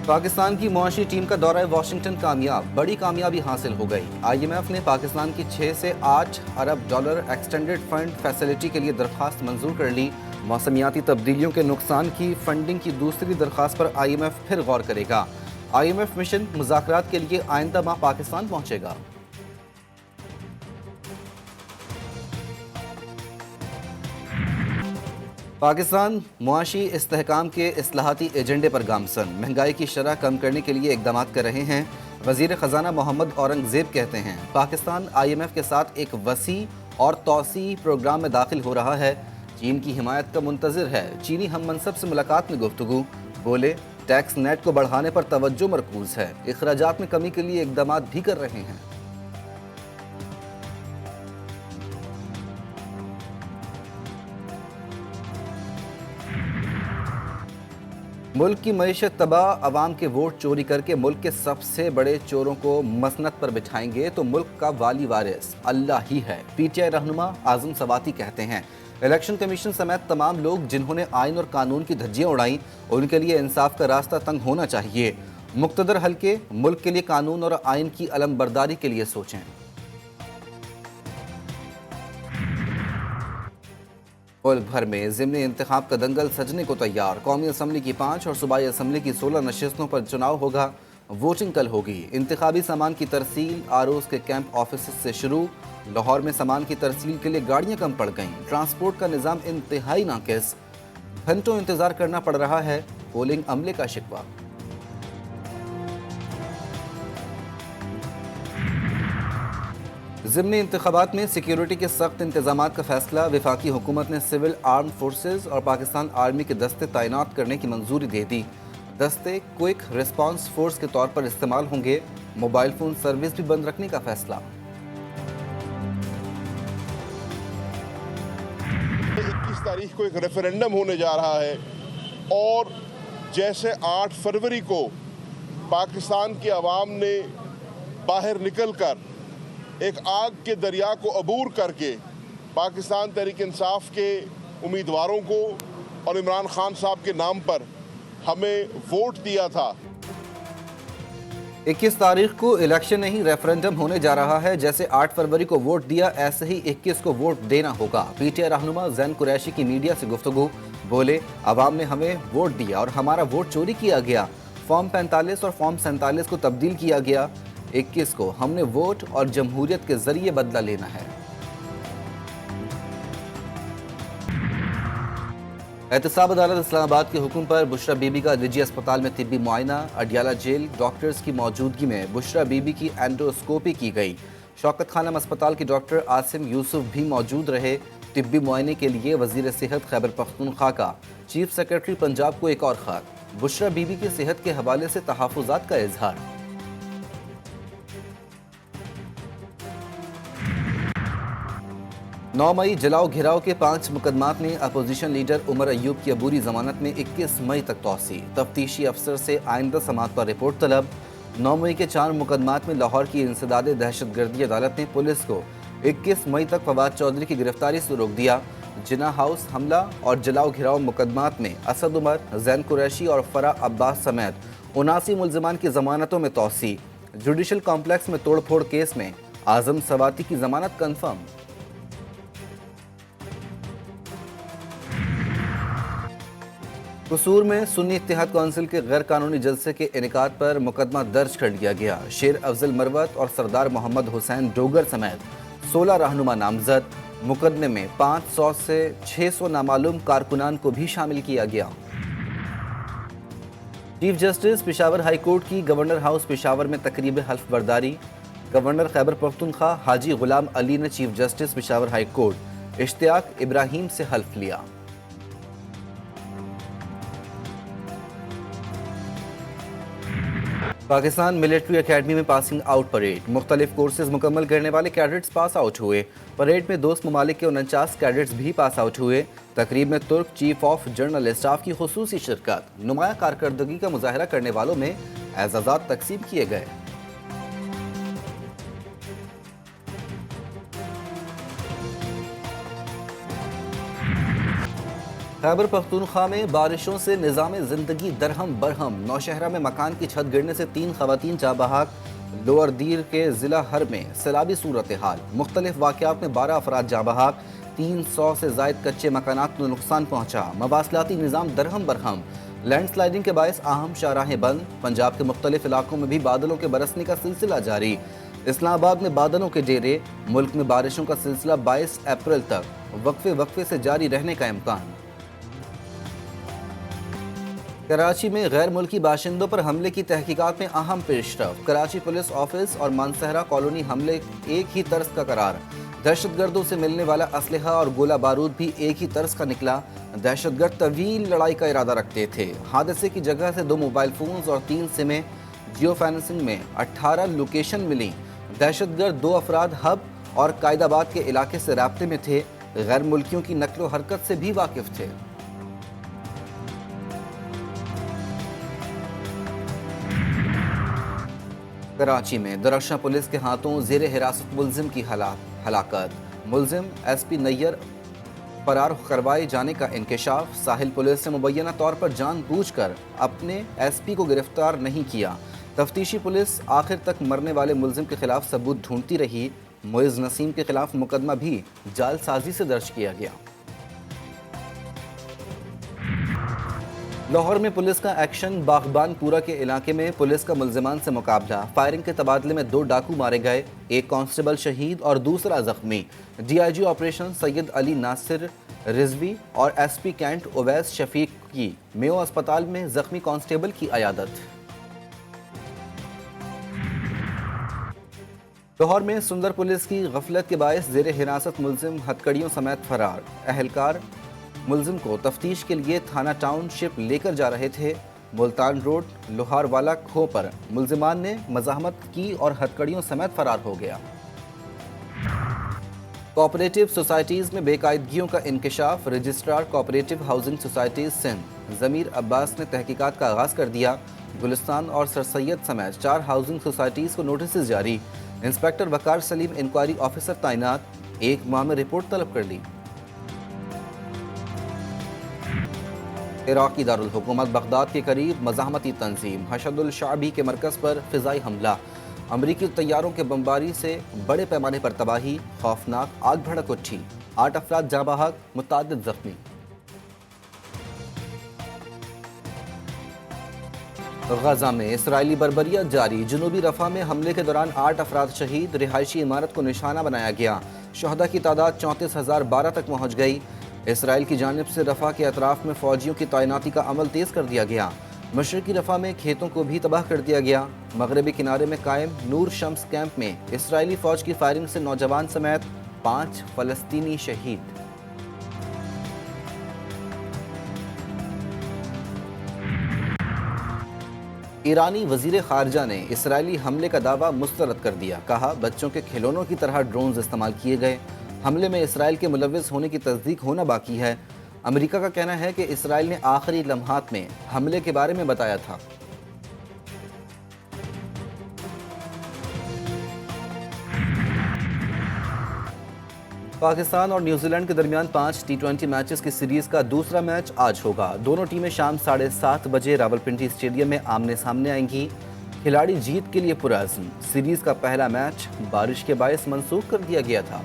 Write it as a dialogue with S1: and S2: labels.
S1: پاکستان کی معاشی ٹیم کا دورہ واشنگٹن کامیاب، بڑی کامیابی حاصل ہو گئی۔ IMF نے پاکستان کی 6 سے 8 ارب ڈالر ایکسٹینڈڈ فنڈ فیسلٹی کے لیے درخواست منظور کر لی۔ موسمیاتی تبدیلیوں کے نقصان کی فنڈنگ کی دوسری درخواست پر IMF پھر غور کرے گا۔ IMF مشن مذاکرات کے لیے آئندہ ماہ پاکستان پہنچے گا۔ پاکستان معاشی استحکام کے اصلاحاتی ایجنڈے پر گامزن، مہنگائی کی شرح کم کرنے کے لیے اقدامات کر رہے ہیں۔ وزیر خزانہ محمد اورنگزیب کہتے ہیں پاکستان IMF کے ساتھ ایک وسیع اور توسیعی پروگرام میں داخل ہو رہا ہے۔ چین کی حمایت کا منتظر ہے۔ چینی ہم منصب سے ملاقات میں گفتگو، بولے ٹیکس نیٹ کو بڑھانے پر توجہ مرکوز ہے، اخراجات میں کمی کے لیے اقدامات بھی کر رہے ہیں۔ ملک کی معیشت تباہ، عوام کے ووٹ چوری کر کے ملک کے سب سے بڑے چوروں کو مسند پر بٹھائیں گے تو ملک کا والی وارث اللہ ہی ہے، PTI رہنما اعظم سواتی کہتے ہیں۔ الیکشن کمیشن سمیت تمام لوگ جنہوں نے آئین اور قانون کی دھجیاں اڑائیں، ان کے لیے انصاف کا راستہ تنگ ہونا چاہیے۔ مقتدر حلقے ملک کے لیے قانون اور آئین کی علم برداری کے لیے سوچیں۔ ملک بھر میں ضمنی انتخاب کا دنگل سجنے کو تیار، قومی اسمبلی کی 5 اور صوبائی اسمبلی کی 16 نشستوں پر چناؤ ہوگا۔ ووٹنگ کل ہوگی۔ انتخابی سامان کی ترسیل ROs کے کیمپ آفیسز سے شروع۔ لاہور میں سامان کی ترسیل کے لیے گاڑیاں کم پڑ گئیں، ٹرانسپورٹ کا نظام انتہائی ناقص، گھنٹوں انتظار کرنا پڑ رہا ہے، پولنگ عملے کا شکوہ۔ ضمنی انتخابات میں سیکیورٹی کے سخت انتظامات کا فیصلہ، وفاقی حکومت نے سول آرمڈ فورسز اور پاکستان آرمی کے دستے تعینات کرنے کی منظوری دے دی۔ دستے کوئک ریسپانس فورس کے طور پر استعمال ہوں گے، موبائل فون سروس بھی بند رکھنے کا فیصلہ۔
S2: 21 تاریخ کو ایک ریفرینڈم ہونے جا رہا ہے اور جیسے 8 فروری کو پاکستان کی عوام نے باہر نکل کر ایک آگ کے دریا کو عبور کر کے پاکستان تحریک انصاف کے امیدواروں کو اور عمران خان صاحب کے نام پر ہمیں ووٹ دیا تھا۔
S1: 21 تاریخ کو الیکشن نہیں ریفرینڈم ہونے جا رہا ہے، جیسے 8 فروری کو ووٹ دیا ایسے ہی 21 کو ووٹ دینا ہوگا۔ PTI رہنما زین قریشی کی میڈیا سے گفتگو، بولے عوام نے ہمیں ووٹ دیا اور ہمارا ووٹ چوری کیا گیا، فارم 45 اور فارم 47 کو تبدیل کیا گیا، 21 کو ہم نے ووٹ اور جمہوریت کے ذریعے بدلہ لینا ہے۔ احتساب عدالت اسلام آباد کے حکم پر بشرا بی بی کا نجی اسپتال میں طبی معائنہ، اڈیالہ جیل ڈاکٹرز کی موجودگی میں بشرا بی بی کی اینڈوسکوپی کی گئی۔ شوکت خانم اسپتال کے ڈاکٹر عاصم یوسف بھی موجود رہے۔ طبی معائنے کے لیے وزیر صحت خیبر پختونخوا کا چیف سیکرٹری پنجاب کو ایک اور خط، بشرا بی بی کی صحت کے حوالے سے تحفظات کا اظہار۔ 9 مئی جلاؤ گھراؤ کے 5 مقدمات میں اپوزیشن لیڈر عمر ایوب کی عبوری ضمانت میں 21 مئی تک توسیع، تفتیشی افسر سے آئندہ سماعت پر رپورٹ طلب۔ 9 مئی کے 4 مقدمات میں لاہور کی انسداد دہشت گردی عدالت نے پولیس کو 21 مئی تک فواد چودھری کی گرفتاری سے روک دیا۔ جناح ہاؤس حملہ اور جلاؤ گھراؤ مقدمات میں اسد عمر، زین قریشی اور فرح عباس سمیت 79 ملزمان کی ضمانتوں میں توسیع۔ جوڈیشل کمپلیکس میں توڑ پھوڑ کیس میں اعظم سواتی کی ضمانت کنفرم۔ قصور میں سنی اتحاد کونسل کے غیر قانونی جلسے کے انعقاد پر مقدمہ درج کر لیا گیا۔ شیر افضل مروت اور سردار محمد حسین ڈوگر سمیت 16 رہنما نامزد۔ مقدمے میں 500 سے 600 نامعلوم کارکنان کو بھی شامل کیا گیا۔ Chief justice Peshawar high court کی گورنر ہاؤس پشاور میں تقریب حلف برداری۔ گورنر خیبر پختونخوا حاجی غلام علی نے chief justice Peshawar high court Ishtiaq Ibrahim سے حلف لیا۔ پاکستان ملٹری اکیڈمی میں پاسنگ آؤٹ پریڈ، مختلف کورسز مکمل کرنے والے کیڈٹس پاس آؤٹ ہوئے۔ پریڈ میں دوست ممالک کے 49 کیڈٹس بھی پاس آؤٹ ہوئے۔ تقریب میں ترک چیف آف جنرل اسٹاف کی خصوصی شرکت، نمایاں کارکردگی کا مظاہرہ کرنے والوں میں اعزازات تقسیم کیے گئے۔ خیبر پختونخوا میں بارشوں سے نظام زندگی درہم برہم، نوشہرہ میں مکان کی چھت گرنے سے 3 خواتین جاں بحق، لوور دیر کے ضلع ہر میں سیلابی صورتحال، مختلف واقعات میں 12 افراد جاں بحق، 300 سے زائد کچے مکانات کو نقصان پہنچا، مواصلاتی نظام درہم برہم، لینڈ سلائیڈنگ کے باعث اہم شاہراہیں بند، پنجاب کے مختلف علاقوں میں بھی بادلوں کے برسنے کا سلسلہ جاری، اسلام آباد میں بادلوں کے ڈیرے، ملک میں بارشوں کا سلسلہ 22 اپریل تک وقفے سے جاری رہنے کا امکان۔ کراچی میں غیر ملکی باشندوں پر حملے کی تحقیقات میں اہم پیش رفت، کراچی پولیس آفس اور مانسہرہ کالونی حملے ایک ہی طرز کا قرار، دہشت گردوں سے ملنے والا اسلحہ اور گولہ بارود بھی ایک ہی طرز کا نکلا، دہشت گرد طویل لڑائی کا ارادہ رکھتے تھے، حادثے کی جگہ سے 2 موبائل فونز اور 3 سمیں، جیو فینسنگ میں 18 لوکیشن ملیں، دہشت گرد 2 افراد ہب اور قائد آباد کے علاقے سے رابطے میں تھے، غیر ملکیوں کی نقل و حرکت سے بھی واقف تھے۔ کراچی میں درخشاں پولیس کے ہاتھوں زیر حراست ملزم کی ہلاکت، ملزم ایس پی نیئر فرار کروائے جانے کا انکشاف، ساحل پولیس نے مبینہ طور پر جان بوجھ کر اپنے ایس پی کو گرفتار نہیں کیا، تفتیشی پولیس آخر تک مرنے والے ملزم کے خلاف ثبوت ڈھونڈتی رہی، معز نسیم کے خلاف مقدمہ بھی جعل سازی سے درج کیا گیا۔ لاہور میں پولیس کا ایکشن، باغبان پورہ کے علاقے میں پولیس کا ملزمان سے مقابلہ، فائرنگ کے تبادلے میں 2 ڈاکو مارے گئے، 1 کانسٹیبل شہید اور دوسرا زخمی، ڈی آئی جی آپریشن سید علی ناصر رضوی اور ایس پی کینٹ اویس شفیق کی میو اسپتال میں زخمی کانسٹیبل کی عیادت۔ لاہور میں سندر پولیس کی غفلت کے باعث زیر حراست ملزم ہتھکڑیوں سمیت فرار، اہلکار ملزم کو تفتیش کے لیے تھانہ ٹاؤن شپ لے کر جا رہے تھے، ملتان روڈ لوہار والا کھو پر ملزمان نے مزاحمت کی اور ہتھکڑیوں سمیت فرار ہو گیا۔ کوآپریٹو سوسائٹیز میں بے قاعدگیوں کا انکشاف، registrar cooperative housing societies Sindh ضمیر عباس نے تحقیقات کا آغاز کر دیا، گلستان اور سر سید سمیت 4 ہاؤسنگ سوسائٹیز کو نوٹسز جاری، انسپیکٹر وقار سلیم انکوائری آفیسر تعینات، 1 ماہ میں رپورٹ طلب کر لی۔ عراقی دارالحکومت بغداد کے قریب مزاحمتی تنظیم حشد الشعبی کے مرکز پر فضائی حملہ، امریکی طیاروں کے بمباری سے بڑے پیمانے پر تباہی، خوفناک آگ بھڑک اٹھی، 8 افراد جاں بحق، متعدد زخمی۔ غزہ میں اسرائیلی بربریت جاری، جنوبی رفح میں حملے کے دوران 8 افراد شہید، رہائشی عمارت کو نشانہ بنایا گیا، شہداء کی تعداد 34,012 تک پہنچ گئی، اسرائیل کی جانب سے رفح کے اطراف میں فوجیوں کی تعیناتی کا عمل تیز کر دیا گیا، مشرقی رفح میں کھیتوں کو بھی تباہ کر دیا گیا، مغربی کنارے میں قائم نور شمس کیمپ میں اسرائیلی فوج کی فائرنگ سے نوجوان سمیت 5 فلسطینی شہید۔ ایرانی وزیر خارجہ نے اسرائیلی حملے کا دعویٰ مسترد کر دیا، کہا بچوں کے کھلونوں کی طرح ڈرونز استعمال کیے گئے، حملے میں اسرائیل کے ملوث ہونے کی تصدیق ہونا باقی ہے، امریکہ کا کہنا ہے کہ اسرائیل نے آخری لمحات میں حملے کے بارے میں بتایا تھا۔ پاکستان اور نیوزی لینڈ کے درمیان 5 T20 میچز کی سیریز کا دوسرا میچ آج ہوگا، دونوں ٹیمیں شام 7:30 بجے راولپنڈی اسٹیڈیم میں آمنے سامنے آئیں گی، کھلاڑی جیت کے لیے پرعزم، سیریز کا پہلا میچ بارش کے باعث منسوخ کر دیا گیا تھا۔